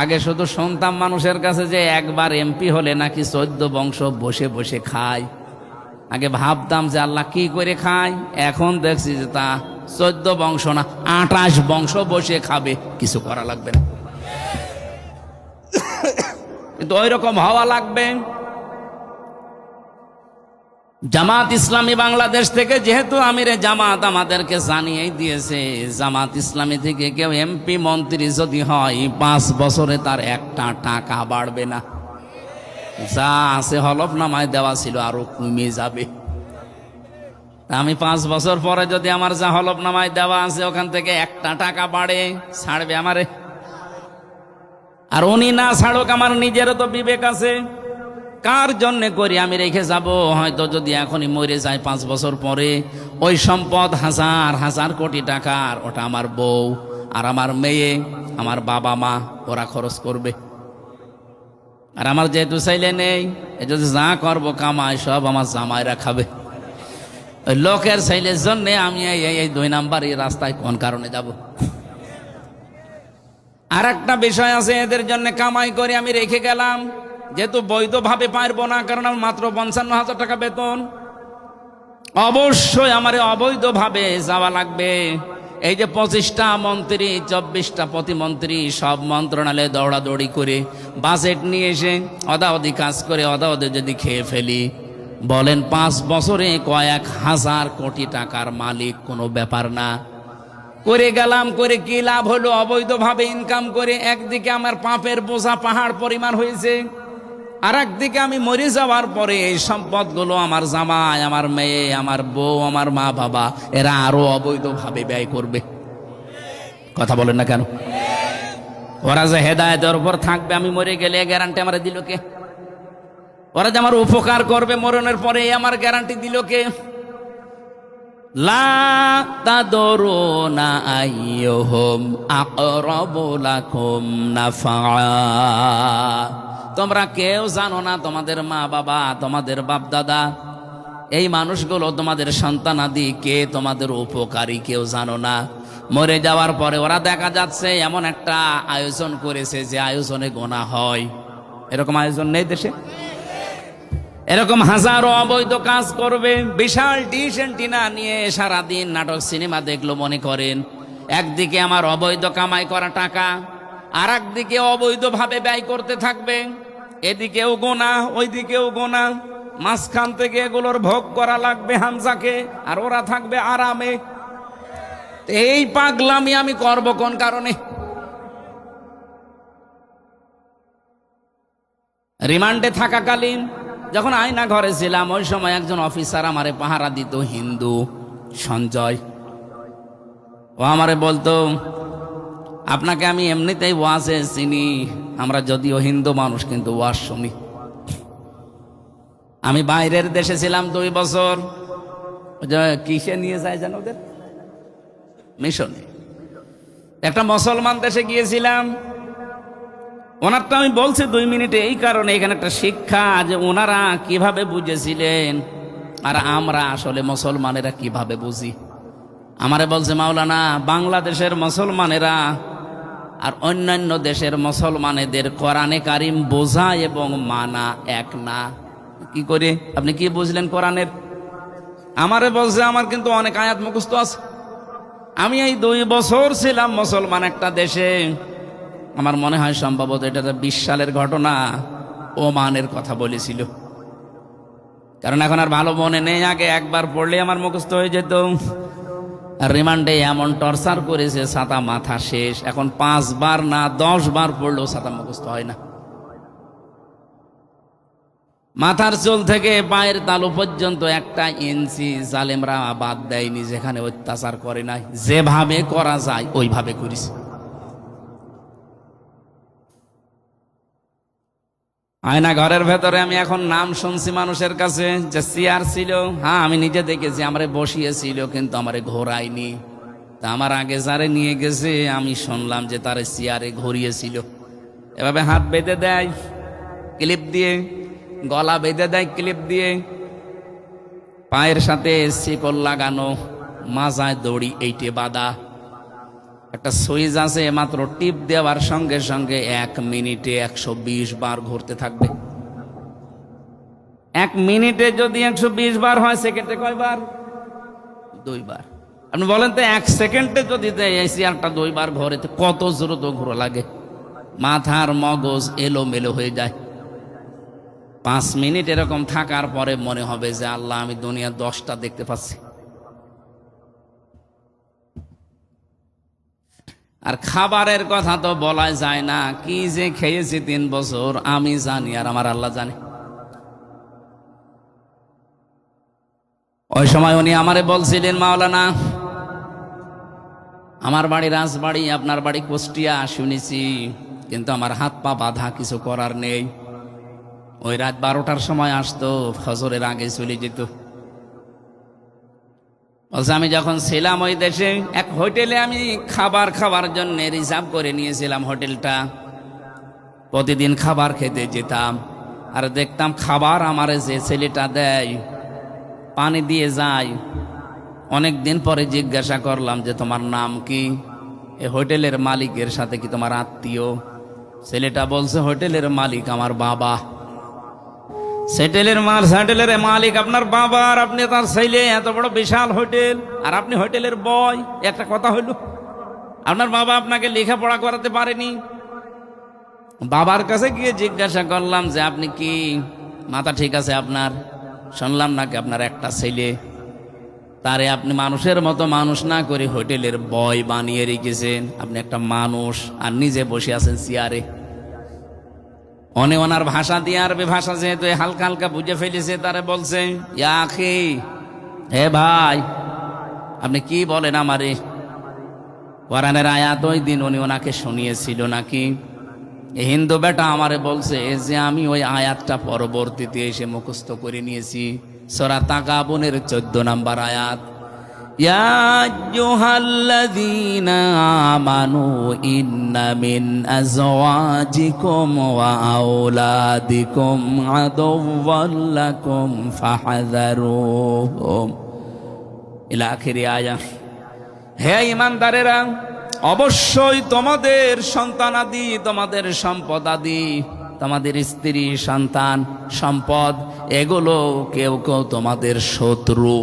আগে শুধু শুনতাম মানুষের কাছে যে একবার এমপি হলে নাকি 14 বংশ বসে বসে খায়। আগে ভাবতাম যে আল্লাহ কি করে খায়, এখন দেখছি যে তা 14 বংশ না 28 বংশ বসে খাবে, কিছু করা লাগবে না। কিন্তু ওই রকম হওয়া লাগবে। জামাত ইসলামী বাংলাদেশ থেকে যেহেতু আমিরে জামাত আমাদেরকে জানিয়ে দিয়েছে, জামাত ইসলামী থেকে কেউ এমপি মন্ত্রী যদি হয় 5 বছরে তার একটা টাকা বাড়বে না। যা আছে হলফনামায় দেওয়া ছিল আরো কমে যাবে। আমি 5 বছর পরে যদি আমার যা হলফনামায় দেওয়া আছে ওখান থেকে একটা টাকা বাড়ে, ছাড়বে আমারে? আর উনি না ছাড়ুক, আমার নিজেরও তো বিবেক আছে। কার জন্যে করি আমি রেখে যাব? হয়তো যদি এখনই মরে যায় 5 বছর পরে, ওই সম্পদ হাজার হাজার কোটি টাকার, ওটা আমার বউ আর আমার মেয়ে, আমার বাবা মা, ওরা খরচ করবে। আর আমার যেহেতু চাইলে নেই, এই যদি যা করবো কামাই সব আমার জামাইরা খাবে। ওই লোকের চাইলের জন্যে আমি এই 2 নাম্বার এই রাস্তায় কোন কারণে যাব? আর একটা বিষয় আছে, এদের জন্য কামাই করে আমি রেখে গেলাম, যেহেতু বৈধভাবে পারবো না, কারণ আমার মাত্র 55,000 টাকা বেতন, অবশ্যই আমার অবৈধভাবে যাওয়া লাগবে। এই যে 25টা মন্ত্রী, 24টা প্রতিমন্ত্রী, সব মন্ত্রণালয়ে দৌড়াদৌড়ি করে বাজেট নিয়ে এসে অদাওদি কাজ করে অদাওদি যদি খেয়ে ফেলি, বলেন 5 বছরে কয়েক হাজার কোটি টাকার মালিক কোনো ব্যাপার না। করে গেলাম, করে কি লাভ হলো? অবৈধভাবে ইনকাম করে একদিকে আমার পাপের বোঝা পাহাড় পরিমাণ হয়েছে, আর একদিকে আমি মরে যাওয়ার পরে এই সম্পদগুলো আমার জামাই, আমার মেয়ে, আমার বউ, আমার মা বাবা, এরা আরো অবৈধভাবে ব্যয় করবে। কথা বলেন না কেন? ওরা যে হেদায়েতের উপর থাকবে আমি মরে গেলে, গ্যারান্টি আমার দিল কে? ওরা যে আমার উপকার করবে মরণের পরে, আমার গ্যারান্টি দিল কে? লা তাদরুনা আইয়ুহুম আকরাবু লাকুম নাফআ। তোমরা কেউ জানো না, তোমাদের মা বাবা, তোমাদের বাপ দাদা, এই মানুষগুলো তোমাদের সন্তানাদি কে তোমাদের উপকারী কেউ জানো না। মরে যাওয়ার পরে ওরা দেখা যাচ্ছে এমন একটা আয়োজন করেছে যে আয়োজনে গোনা হয়। এরকম আয়োজন নেই দেশে? এরকম হাজারো অবৈধ কাজ করবে, বিশাল ডিশ এন্টিনা নিয়ে সারাদিন নাটক সিনেমা দেখলো মনে করেন। একদিকে আমার অবৈধ কামাই করা টাকা, আর একদিকে অবৈধভাবে ব্যয় করতে থাকবে। এদিকেও গোনা, ওইদিকেও গোনা, মাঝখান থেকে এগুলোর ভোগ করা লাগবে হামজাকে, আর ওরা থাকবে আরামে। এই পাগলামি আমি করব কোন কারণে? রিমান্ডে থাকাকালীন যখন আয়না ঘরে ছিলাম, ওই সময় একজন অফিসার আমারে পাহারা দিত, হিন্দু, সঞ্জয়। ও আমারে বলতো, আপনাকে আমি এমনিতেই ওয়াজে চিনি, আমরা যদিও হিন্দু মানুষ কিন্তু ওয়াজ শুনি। আমি বাইরের দেশে ছিলাম 2 বছর, কিসে নিয়ে যায় জানো ওদের? মিশনে। একটা মুসলমান দেশে গিয়েছিলাম। ওনারটা আমি বলছি 2 মিনিটে এই কারণে, এখানে একটা শিক্ষা যে ওনারা কিভাবে বুঝেছিলেন আর আমরা আসলে মুসলমানেরা কিভাবে বুঝি। আমারে বলছে, মাওলানা, বাংলাদেশের মুসলমানেরা আর অন্যান্য দেশের মুসলমানেদের কোরআনে কারিম বোঝা এবং মানা এক না। কি করে? আপনি কি বুঝলেন কোরআনের? আমারে বলছে, আমার কিন্তু অনেক আয়াত মুখস্থ আছে। আমি এই 2 বছর ছিলাম মুসলমান একটা দেশে। আমার মনে হয় সম্ভবত এটা 20 সালের ঘটনা, ওমানের কথা বলেছিল। কারণ এখন আর ভালো মনে নেই, আগে একবার পড়লে আমার মুখস্থ হয়ে যেত। রিমান্ডে এমন টর্চার করেছে, ছাতা মাথা শেষ। এখন 5 বার না 10 বার পড়লেও ছাতা মুখস্থ হয় না। মাথার চুল থেকে পায়ের তালু পর্যন্ত 1 ইঞ্চি জালেমরা বাদ দেয়নি, যেখানে অত্যাচার করে নাই। যেভাবে করা যায় ওইভাবে করিস। আয়না ঘরের ভেতরে আমি এখন নাম শুনছি মানুষের কাছে যে চেয়ার ছিল। হ্যাঁ, আমি নিজে দেখেছি আমারে বসিয়েছিল, কিন্তু আমারে ঘোরায়নি। তা আমার আগে যারে নিয়ে গেছে আমি শুনলাম যে তারে চেয়ারে ঘুরিয়েছিল। এভাবে হাত বেঁধে দেয় ক্লিপ দিয়ে, গলা বেঁধে দেয় ক্লিপ দিয়ে, পায়ের সাথে শিকল লাগানো, মাজায় দড়ি এইটে বাঁধা। একটা সুইচ আছে, মাত্র টিপ দেওয়ার সঙ্গে সঙ্গে 1 মিনিটে 120 বার ঘুরতে থাকবে। 1 মিনিটে যদি 120 বার হয়, সেকেন্ডে কয়বার? 2 বার। আপনি বলেন তো 1 সেকেন্ডে যদি এই চেয়ারটা 2 বার ঘোরে তো কত দ্রুত ঘুরো লাগে? মাথার মগজ এলোমেলো হয়ে যায়। 5 মিনিট এরকম থাকার পরে মনে হবে যে আল্লাহ, আমি দুনিয়া 10টা দেখতে পাচ্ছি। আর খাবারের কথা তো বলা যায় না, কি যে খেয়েছি 3 বছর আমি জানি আর আমার আল্লাহ জানে। ওই সময় উনি আমারে বলছিলেন, মাওলানা আমার বাড়ি রাজবাড়ি, আপনার বাড়ি কুষ্টিয়া শুনেছি, কিন্তু আমার হাত পা বাঁধা, কিছু করার নেই। ওই রাত 12টার সময় আসতো, ফজরের আগে চলে যেত। বলছে আমি যখন ছিলাম ওই দেশে, এক হোটেলে আমি খাবার জন্য রিজার্ভ করে নিয়েছিলাম হোটেলটা। প্রতিদিন খাবার খেতে যেতাম, আর দেখতাম খাবার আমারে যে ছেলেটা দেয়, পানি দিয়ে যায়। অনেক দিন পরে জিজ্ঞাসা করলাম যে তোমার নাম কি? এই হোটেলের মালিকের সাথে কি তোমার আত্মীয়? ছেলেটা বলছে হোটেলের মালিক আমার বাবা। হোটেলের মালিক আপনার বাবা, আর আপনি তার ছেলে, এত বড় বিশাল হোটেল, আর আপনি হোটেলের বয়। একটা কথা হইল, আপনার বাবা আপনাকে লেখাপড়া করাতে পারেনি? বাবার কাছে গিয়ে জিজ্ঞাসা করলাম যে আপনি কি মাথা ঠিক আছে আপনার? শুনলাম নাকি আপনার একটা ছেলে, তারে আপনি মানুষের মতো মানুষ না করে হোটেলের বয় বানিয়ে রেখেছেন। আপনি একটা মানুষ আর নিজে বসে আছেন চেয়ারে। ওনার ভাষা দিয়ে, আরবি ভাষা যেহেতু হালকা হালকা বুঝে ফেলেছে, তারে বলছে ইয়া আখি, হে ভাই, আপনি কি বলেন আমারে? কোরআনের আয়াত ওই দিন উনি ওনাকে শুনিয়েছিল নাকি? এই হিন্দু বেটা আমারে বলছে যে আমি ওই আয়াতটা পরবর্তীতে এসে মুখস্থ করে নিয়েছি। সূরা তাগাবুনের 14 নম্বর আয়াত, ইয়া আইয়ুহাল্লাযীনা আমানু ইন্না মিন আযওয়াজিকুম ওয়া আওলাদিকুম আদুওয়াল লাকুম ফাহযারুহুম ইলা আখিরি আয়াত। হে ঈমানদারেরা, অবশ্যই তোমাদের সন্তানাদি, তোমাদের সম্পদাদি, তোমাদের স্ত্রী সন্তান সম্পদ, এগুলো কেউ কেউ তোমাদের শত্রু।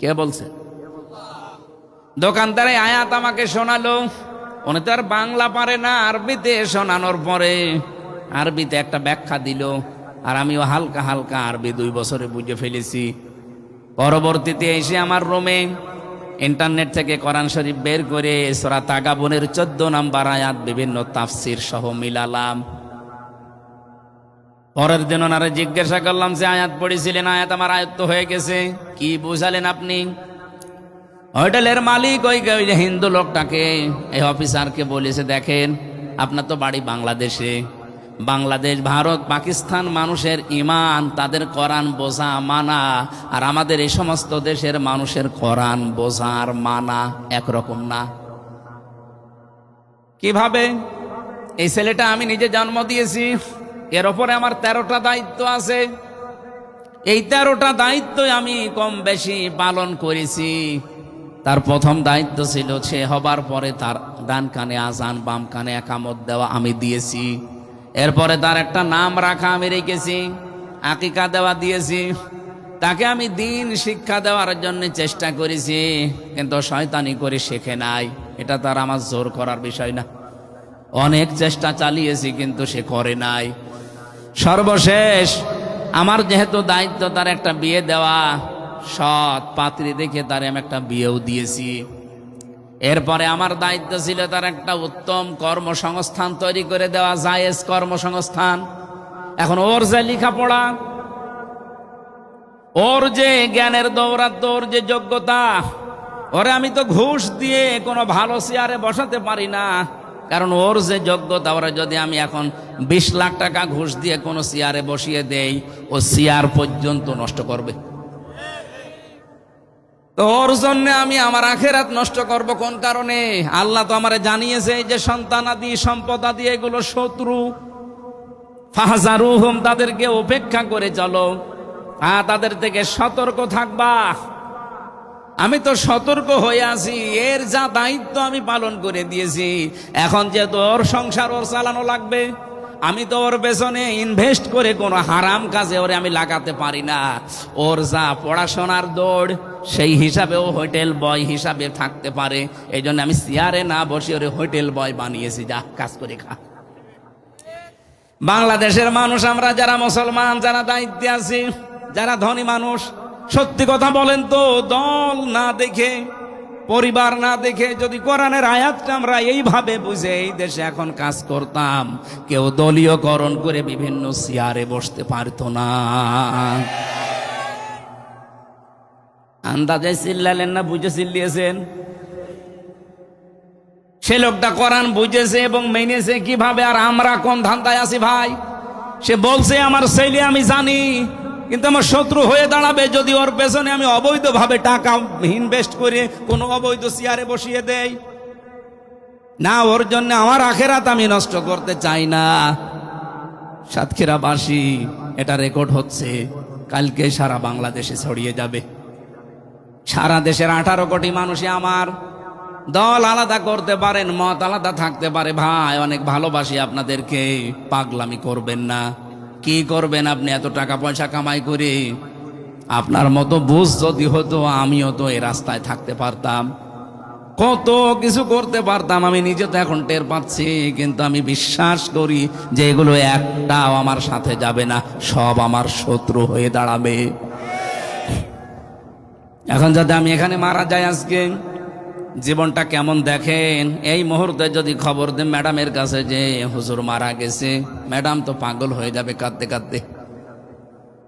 কে বলছে? দোকানদারে আয়াত আমাকে শোনালো। উনি তো আর বাংলা পারে না, আরবিতে শোনানোর পরে আরবিতে একটা ব্যাখ্যা দিল, আর আমিও হালকা হালকা আরবি 2 বছরে বুঝে ফেলেছি। পরবর্তীতে এসে আমার রুমে ইন্টারনেট থেকে কোরআন শরীফ বের করে সূরা তাগাবুনের 14 নম্বর আয়াত বিভিন্ন তাফসীর সহ মিলালাম। পরের দিন ওনারা জিজ্ঞাসা করলাম যে আয়াত পড়েছিলেন, আয়াত আমার আয়ত্ত হয়ে গেছে, কি বুঝালেন আপনি? হোটেলের মালিক ওই হিন্দু লোকটাকে, এই অফিসারকে বলেছে, দেখেন আপনার তো বাড়ি বাংলাদেশে, বাংলাদেশ, ভারত, পাকিস্তান মানুষের ইমান, তাদের কোরআন বোঝা মানা, আর আমাদের এই সমস্ত দেশের মানুষের কোরআন বোঝা আর মানা একরকম না। কিভাবে? এই ছেলেটা আমি নিজে জন্ম দিয়েছি, এর ওপরে আমার 13টা দায়িত্ব আছে। এই 13টা দায়িত্ব আমি কম বেশি পালন করেছি। তার প্রথম দায়িত্ব ছিল সে হবার পরে তার ডান কানে আজান, বাম কানে একামত দেওয়া আমি দিয়েছি। এরপরে তার একটা নাম রাখা আমি রেখেছি, আকিকা দেওয়া দিয়েছি। তাকে আমি দিন শিক্ষা দেওয়ার জন্য চেষ্টা করেছি, কিন্তু শয়তানি করে শেখে নাই। এটা তার আমার জোর করার বিষয় না, অনেক চেষ্টা চালিয়েছি কিন্তু সে করে নাই। সর্বশেষ আমার যেহেতু দায়িত্ব তার একটা বিয়ে দেওয়া, সৎ পাত্রী দেখে তার আমি একটা বিয়েও দিয়েছি। এরপরে আমার দায়িত্ব ছিল তার একটা উত্তম কর্মসংস্থান তৈরি করে দেওয়া, জায়েজ কর্মসংস্থান। এখন ওর যে লেখাপড়া, ওর যে জ্ঞানের দৌরাত্ম্য, ওর যে যোগ্যতা, ওরে আমি তো ঘুষ দিয়ে কোনো ভালো চেয়ারে বসাতে পারি না। কারণ ওর যে যোগ্যতা, ওরা যদি আমি এখন 20 লাখ টাকা ঘুষ দিয়ে কোনো চেয়ারে বসিয়ে দেই, ও চেয়ার পর্যন্ত নষ্ট করবে। তো ওর জন্য আমি আমার আখেরাত নষ্ট করব কোন কারণে? আল্লাহ তো আমারে জানিয়েছে যে সন্তানাদি, সম্পদাদি এগুলো শত্রু। ফাহজারুহুম, তাদেরকে উপেক্ষা করে চলো, তাদের থেকে সতর্ক থাকবা। আমি তো সতর্ক হয়ে আছি, এর যা দায়িত্ব আমি পালন করে দিয়েছি। এখন যে তোর সংসার ওর চালানো লাগবে, আমি তো ওর পেছনে ইনভেস্ট করে কোনো হারাম কাজে ওরে আমি লাগাতে পারি না। ওর যা পড়াশোনার দৌড়, সেই হিসাবে ও হোটেল বয় হিসাবে থাকতে পারে। এই জন্য আমি চেয়ারে না বসে ওরে হোটেল বয় বানিয়েছি, যা কাজ করে খা। বাংলাদেশের মানুষ আমরা যারা মুসলমান, যারা দায়িত্বে আছি, যারা ধনী মানুষ, সত্যি কথা বলেন তো, দল না দেখে, পরিবার না দেখে যদি কোরআনের আয়াতটা আমরা এইভাবে বুঝে এই দেশে এখন কাজ করতাম, কেউ দলীয়করণ করে বিভিন্ন চেয়ারে বসতে পারতো না। আন্দাজে চিল্লালেন না, বুঝে চিল্লিয়েছেন? সে লোকটা কোরআন বুঝেছে এবং মেনেছে কিভাবে, আর আমরা কোন ধান্দায় আছি ভাই? সে বলছে আমার ছেলে আমি জানি, কিন্তু আমার শত্রু হয়ে দাঁড়াবে যদি ওর পেছনে আমি অবৈধভাবে টাকা ইনভেস্ট করে কোনো অবৈধ চেয়ারে বসিয়ে দেই। না, ওর জন্য আমার আখেরাত আমি নষ্ট করতে চাই না। সাতক্ষীরাবাসী, এটা রেকর্ড হচ্ছে, কালকে সারা বাংলাদেশে ছড়িয়ে যাবে। সারা দেশের 18 কোটি মানুষই আমার। দল আলাদা করতে পারেন, মত আলাদা থাকতে পারে, ভাই অনেক ভালোবাসি আপনাদেরকে, পাগলামি করবেন না। কি করবেন আপনি এত টাকা পয়সা কামাই করে? আপনার মতো বুঝ যদি হতো, আমিও তো এই রাস্তায় থাকতে পারতাম, কত কিছু করতে পারতাম। আমি নিজে তো এখন টের পাচ্ছি, কিন্তু আমি বিশ্বাস করি যে এগুলো একটাও আমার সাথে যাবে না, সব আমার শত্রু হয়ে দাঁড়াবে। এখন যদি আমি এখানে মারা যাই আজকে, জীবনটা কেমন দেখেন। এই মুহূর্তে যদি খবর দেন ম্যাডামের কাছে যে হুজুর মারা গেছে, ম্যাডাম তো পাগল হয়ে যাবে কাঁদতে কাঁদতে।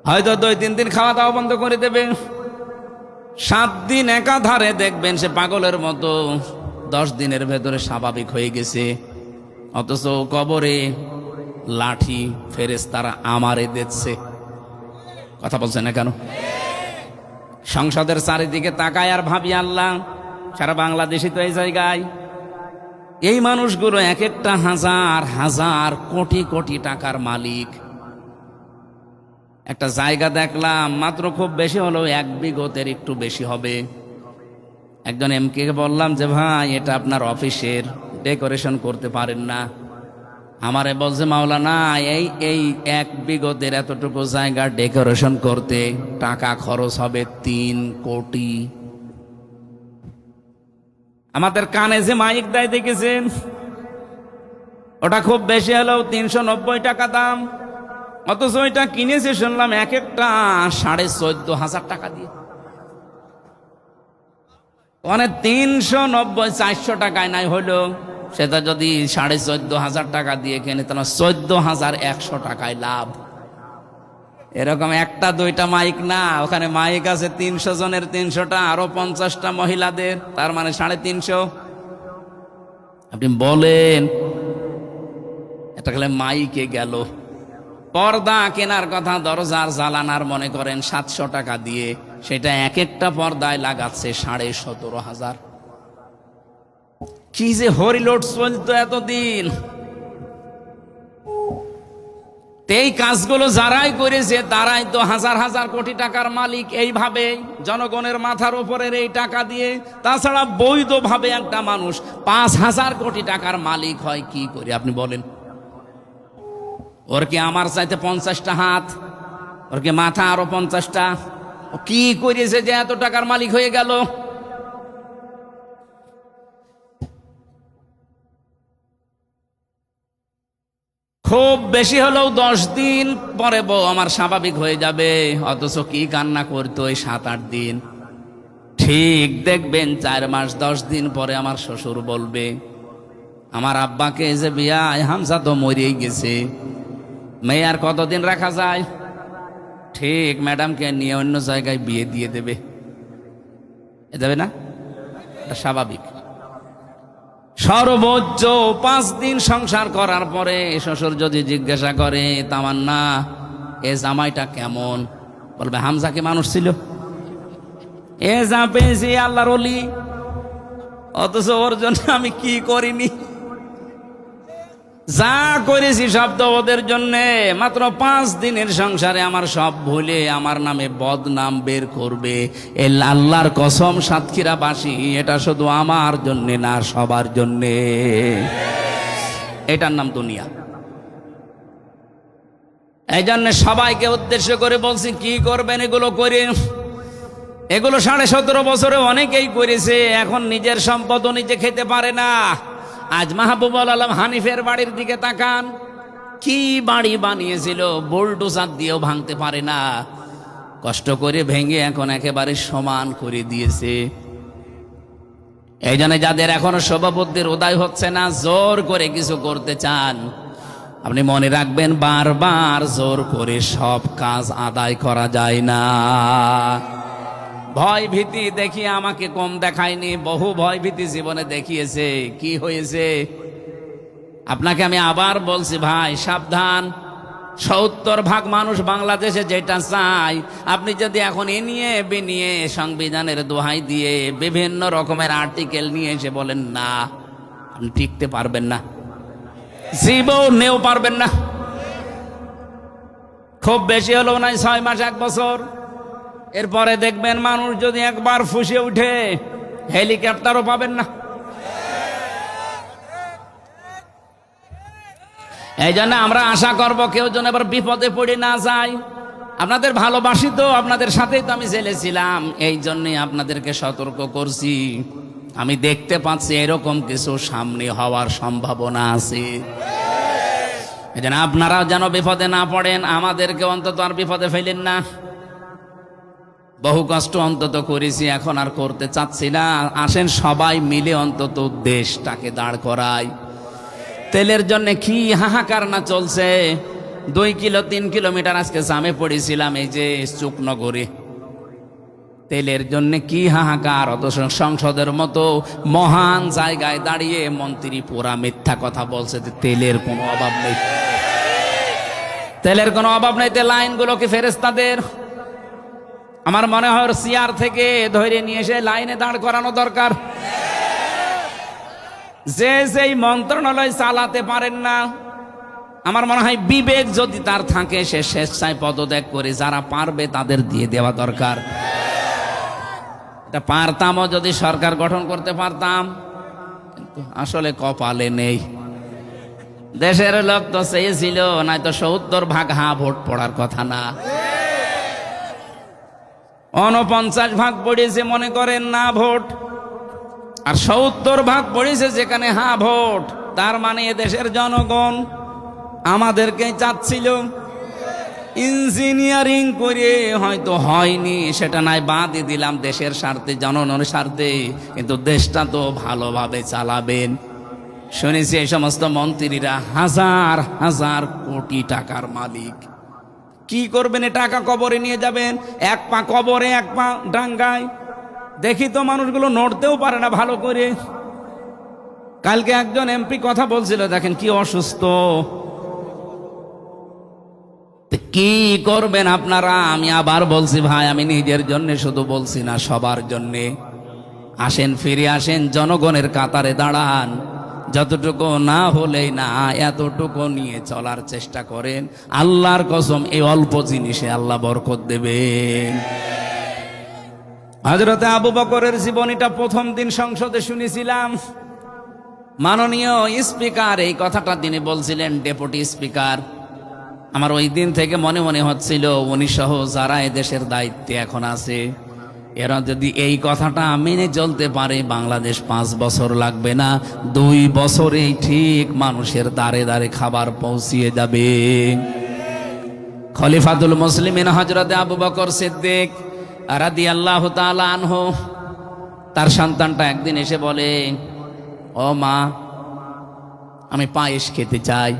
হয়তো 2-3 দিন খাওয়া দাওয়া বন্ধ করে দেবে। 7 দিন একাধারে দেখবেন সে পাগলের মতো 10 দিনের ভেতরে স্বাভাবিক হয়ে গেছে। অথচ কবরে লাঠি ফেরেশতারা আমারে দিচ্ছে। কথা বলছে না কেন? সংসদের চারিদিকে তাকায় আর ভাবি, আল্লাহ, সারা বাংলাদেশে তো এই জায়গায় এই মানুষগুলো এক একটা হাজার হাজার কোটি কোটি টাকার মালিক। একটা জায়গা দেখলাম, মাত্র খুব বেশি হলেও 1 বিঘতের একটু বেশি হবে। একজন এমকে বললাম যে ভাই, এটা আপনার অফিসের, ডেকোরেশন করতে পারেন না? আমারে বলছে মাওলানা, এই 1 বিঘতের এতটুকু জায়গা ডেকোরেশন করতে টাকা খরচ হবে 3 কোটি। আমাদের কানে যে মাইক দেয় দেখেছেন, ওটা খুব বেশি হলেও 390 টাকা দাম। অথচ ওইটা কিনেছে শুনলাম এক একটা 14,500 টাকা দিয়ে। মানে 390-400 টাকায় নাই হইলো, সেটা যদি 14,500 টাকা দিয়ে কেনে, তাহলে 14,100 টাকায় লাভ। এরকম 1-2টা মাইক না, ওখানে মাইক আছে 300 জনের 300টা, আরো 50টা মহিলাদের, তার মানে 350। আপনি বলেন, এটা গেলে মাইকে গেল। পর্দা কেনার কথা, দরজার জ্বালানার মনে করেন 700 টাকা দিয়ে, সেটা এক একটা পর্দায় লাগাচ্ছে 17,500। কি যে হরিলোড চলতো এতদিন। এই কাজগুলো যারাই করেছে তারাই তো হাজার হাজার কোটি টাকার মালিক। এইভাবে জনগণের মাথার উপরের এই টাকা দিয়ে, তাছাড়া বৈধভাবে একটা মানুষ 5,000 কোটি টাকার মালিক হয় কি করে আপনি বলেন? ওর কি আমার চাইতে 50টা হাত, ওর কি মাথা আরো 50টা? ও কি করেছে যে এত টাকার মালিক হয়ে গেল? খুব বেশি হলেও 10 দিন পরে বউ আমার স্বাভাবিক হয়ে যাবে। অথচ কি কান্না করতো এই 7-8 দিন। ঠিক দেখবেন 4 মাস 10 দিন পরে আমার শ্বশুর বলবে, আমার আব্বাকে যে বিয়ায় হামজা তো মরেই গেছে, মেয়ে আর কতদিন রাখা যায়? ঠিক ম্যাডামকে নিয়ে অন্য জায়গায় বিয়ে দিয়ে দেবে। এ যাবে না? স্বাভাবিক। সর্বোচ্চ 5 দিন সংসার করার পরে শ্বশুর যদি জিজ্ঞাসা করে, তামান্না এ জামাইটা কেমন, বলবে হামজা কি মানুষ ছিল? এ যা পেয়েছি আল্লাহর ওলি, অথচ ওর জন্য আমি কি করিনি। যা করেছি সব তো ওদের জন্যে। মাত্র 5 দিনের সংসারে আমার সব ভুলে আমার নামে বদনাম বের করবে। এই আল্লাহর কসম সাতক্ষীরাবাসী, এটা শুধু আমার জন্যে না, সবার জন্যে। এটার নাম দুনিয়া। এই জন্য সবাইকে উদ্দেশ্য করে বলছি, কি করবেন এগুলো করে। এগুলো 17.5 বছরে অনেকেই করেছে, এখন নিজের সম্পদও নিজে খেতে পারে না। আজ মাহবুবুল আলম হানিফের বাড়ির দিকে তাকান, কি বাড়ি বানিয়েছিল, বুলডোজার দিয়েও ভাঙতে পারে না। কষ্ট করে ভেঙে এখন একেবারে সমান করে দিয়েছে। এই জন্য যাদের এখনো শুভবুদ্ধির উদয় হচ্ছে না, জোর করে কিছু করতে চান, আপনি মনে রাখবেন বারবার জোর করে সব কাজ আদায় করা যায় না। ভয় ভীতি দেখিয়ে আমাকে কম দেখায়নি, বহু ভয় ভীতি জীবনে দেখিয়েছে। কি হয়েছে? আপনাকে আমি আবার বলছি ভাই, সাবধান। 70% মানুষ বাংলাদেশে যেটা চায়, আপনি যদি এখন এ নিয়ে বেনিয়ে সংবিধানের দোহাই দিয়ে বিভিন্ন রকমের আর্টিকেল নিয়ে এসে বলেন না, আপনি টিকতে পারবেন না, জীবনেও পারবেন না। খুব বেশি হলো না 6 মাস 1 বছর, এরপরে দেখবেন মানুষ যদি একবার ফুঁসে উঠে হেলিকপ্টারও পাবেন না। এই জন্য আমরা আশা করব কেউ যেন এবার বিপদে পড়ে না যায়। আপনাদের ভালোবাসি তো, আপনাদের সাথেই তো আমি ছিলাম, এই জন্যই আপনাদেরকে সতর্ক করছি। আমি দেখতে পাচ্ছি এরকম কিছু সামনে হওয়ার সম্ভাবনা আছে। এই জন্য আপনারাও যেন বিপদে না পড়েন, আমাদেরকে অন্তত আর বিপদে ফেলেন না। বহু কষ্ট অন্তত করেছি, এখন আর করতে চাচ্ছি না। আসেন সবাই মিলে অন্তত দেশটাকে দাঁড় করাই। তেলের জন্য কি হাহাকার না চলছে। 2 কিলো 3 কিলোমিটার আজকে জামে পড়েছিলাম, এই যে চুকনগরে। তেলের জন্য কি হাহাকার। অথচ সংসদের মতো মহান জায়গায় দাঁড়িয়ে মন্ত্রী পুরা মিথ্যা কথা বলছে যে তেলের কোনো অভাব নেই, তেলের কোনো অভাব নেই। তে লাইনগুলো কি ফেরেশতাদের? আমার মনে হয় চেয়ার থেকে ধরে নিয়ে এসে লাইনে দাঁড় করানো দরকার। যে যেই মন্ত্রণালয় চালাতে পারেন না, আমার মনে হয় বিবেক যদি তার থাকে, সে স্বেচ্ছায় পদত্যাগ করে যারা পারবে তাদের দিয়ে দেওয়া দরকার। এটা পারতামও যদি সরকার গঠন করতে পারতাম, কিন্তু আসলে কপালে নেই। দেশের লোক তো চেয়েছিল, নয়তো 70% হ্যাঁ ভোট পড়ার কথা না, 49% পড়েছে মনে করেন না ভোট, আর 70% পড়েছে যেখানে হ্যাঁ ভোট। তার মানে দেশের জনগণ আমাদেরকে চাচ্ছিল। ইঞ্জিনিয়ারিং করে হয়তো হয়নি, সেটা নাই বাদই দিলাম, দেশের স্বার্থে জনগণের স্বার্থে, কিন্তু দেশটা তো ভালোভাবে চালাবেন। শুনেছি এই সমস্ত মন্ত্রীরা হাজার হাজার কোটি টাকার মালিক। কি করবেন? এ টাকা কবরে নিয়ে যাবেন, 1 পা কবরে 1 পা ডাঙ্গায়। দেখি তো মানুষগুলো নড়তেও পারে না ভালো করে। কালকে একজন এমপি কথা বলছিল, দেখেন কি অসুস্থ। কি করবেন আপনারা? আমি আবার বলছি ভাই, আমি নিজের জন্য শুধু বলছি না, সবার জন্যে। আসেন, ফিরে আসেন, জনগণের কাতারে দাঁড়ান। যতটুকু না হলেই না, এতটুকু নিয়ে চলার চেষ্টা করেন। আল্লাহর কসম, এই অল্প জিনিসে আল্লাহ বরকত দেবেন। হযরতে আবু বকরের জীবনীটা প্রথম দিন সংসদে শুনেছিলাম। মাননীয় স্পিকার এই কথাটা তিনি বলছিলেন, ডেপুটি স্পিকার। আমার ওই দিন থেকে মনে মনে হচ্ছিল, উনি সহ যারা এদেশের দায়িত্বে এখন আছে, এরা যদি এই কথাটা মেনে চলতে পারে, বাংলাদেশ 5 বছর লাগবে না, 2 বছরেই ঠিক মানুষের দ্বারে দ্বারে খাবার পৌঁছিয়ে যাবে। খলিফাতুল মুসলিমিন হযরতে আবু বকর সিদ্দিক রাদিয়াল্লাহু তাআলা আনহু, তার সন্তানটা একদিন এসে বলে, ও মা, আমি পায়েস খেতে চাই।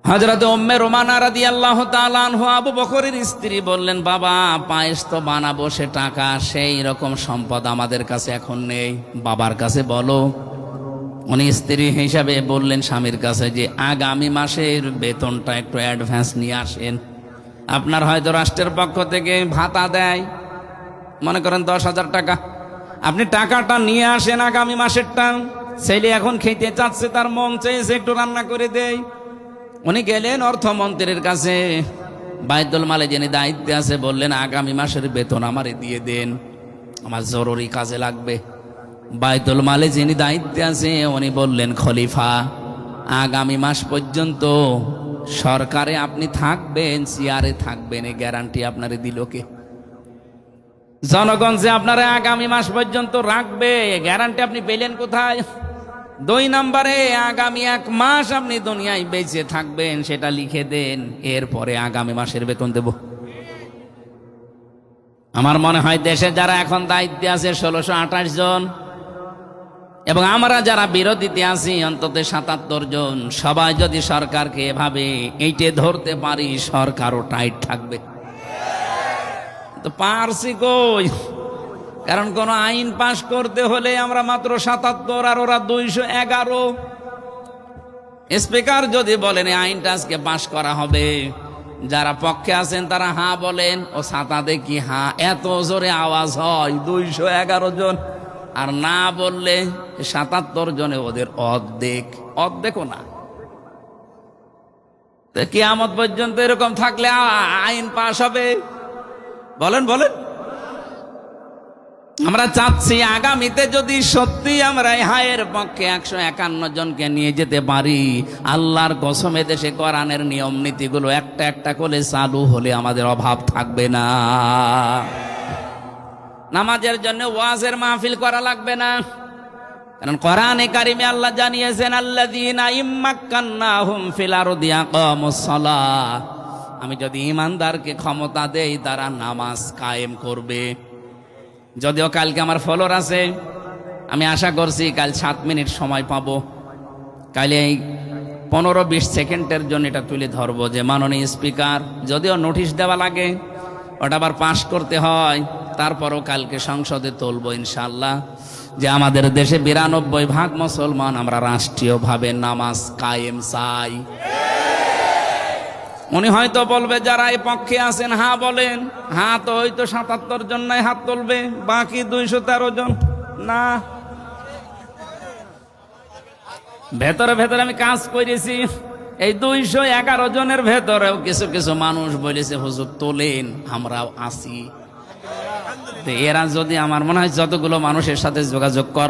হযরতে উম্মে রুমানা রাদিয়াল্লাহু তাআলা আনহা আবু বকরের স্ত্রী বললেন, বাবা পায়েস তো বানাবো, সে টাকা সেই রকম সম্পদ আমাদের কাছে এখন নেই, বাবার কাছে বলো। উনি স্ত্রী হিসাবে বললেন স্বামীর কাছে যে আগামী মাসের বেতনটা একটু অ্যাডভান্স নিয়ে আসেন। আপনার হয়তো রাষ্ট্রের পক্ষ থেকে ভাতা দেয়, মনে করেন 10,000 টাকা, আপনি টাকাটা নিয়ে আসেন আগামী মাসেরটা। ছেলে এখন খেতে চাচ্ছে, তার মন চেয়েছে একটু রান্না করে দেই। উনি গেলেন অর্থমন্ত্রীর কাছে, বাইতুল মালে যিনি দায়িত্বে আছে, বললেন আগামী মাসের বেতন আমারে দিয়ে দেন, আমার জরুরি কাজে লাগবে। বাইতুল মালে যিনি দায়িত্বে আছে উনি বললেন, খলিফা আগামী মাস পর্যন্ত সরকারে আপনি থাকবেন, চেয়ারে থাকবেন, এই গ্যারান্টি আপনারে দিল কে? জনগণ যে আপনারা আগামী মাস পর্যন্ত রাখবে, গ্যারান্টি আপনি পেলেন কোথায়? 2 নম্বরে, আগামী 1 মাস আপনি দুনিয়ায় বেঁচে থাকবেন, সেটা লিখে দেন, এরপরে আগামী মাসের বেতন দেব। আমার মনে হয় দেশে যারা এখন দায়িত্বে আছে 1628 জন, এবং আমরা যারা বিরোধীতে আছি অন্তত 77 জন, সবাই যদি সরকারকে এভাবে এইটে ধরতে পারি, সরকারও টাইট থাকবে। তো পারছি কই? কারণ কোন আইন পাশ করতে হলে আমরা মাত্র 77 আর ওরা 211। স্পিকার যদি বলেন এই আইনটা আজকে পাশ করা হবে, যারা পক্ষে আছেন তারা হ্যাঁ বলেন, ও ছাতা দেখি হ্যাঁ, এত জোরে আওয়াজ হয় 211 জন, আর না বললে 77 জনে ওদের অর্ধেকও না। কিয়ামত পর্যন্ত এরকম থাকলে আইন পাশ হবে? বলেন বলেন। আমরা চাচ্ছি আগামীতে যদি সত্যি আমরা হায়ের পক্ষে 151 জনকে নিয়ে যেতে পারি, আল্লাহর কসমে দেশে কোরআনের নিয়ম নীতিগুলো একটা একটা করে চালু হলে আমাদের অভাব থাকবে না। নামাজের জন্য ওয়াজের মাহফিল করা লাগবে না, কারণ কোরআনে কারিমে আল্লাহ জানিয়েছেন, আল্লাযীনা ইম্মাক্কান্নাহুম ফিল আরদি আকামুস সালাহ, আমি যদি ইমানদারকে ক্ষমতা দেই তারা নামাজ কায়েম করবে। যদিও কালকে আমার ফলোর আছে, আমি আশা করছি কাল 7 মিনিট সময় পাবো, কালে 15-20 সেকেন্ডের জন্য এটা তুলে ধরবো যে মাননীয় স্পিকার, যদিও নোটিশ দেওয়া লাগে, ওটা আবার পাশ করতে হয়, তারপরও কালকে সংসদে তুলবো ইনশাআল্লাহ, যে আমাদের দেশে 92% মুসলমান আমরা রাষ্ট্রীয়ভাবে নামাজ কায়েম চাই। উনি হয়তো বলবে যারা এই পক্ষে আছেন হ্যাঁ বলেন, হ্যাঁ তো হয়তো 77 জন নাই হাত তুলবে, বাকি 213 জন না। ভেতরে ভেতরে আমি কাজ করেছি, এই 211 জনের ভেতরেও কিছু কিছু মানুষ বলেছে হুজুর তোলেন, আমরাও আছি। এরা যদি, আমার মনে হয় যতগুলো মানুষের সাথে যোগাযোগ কর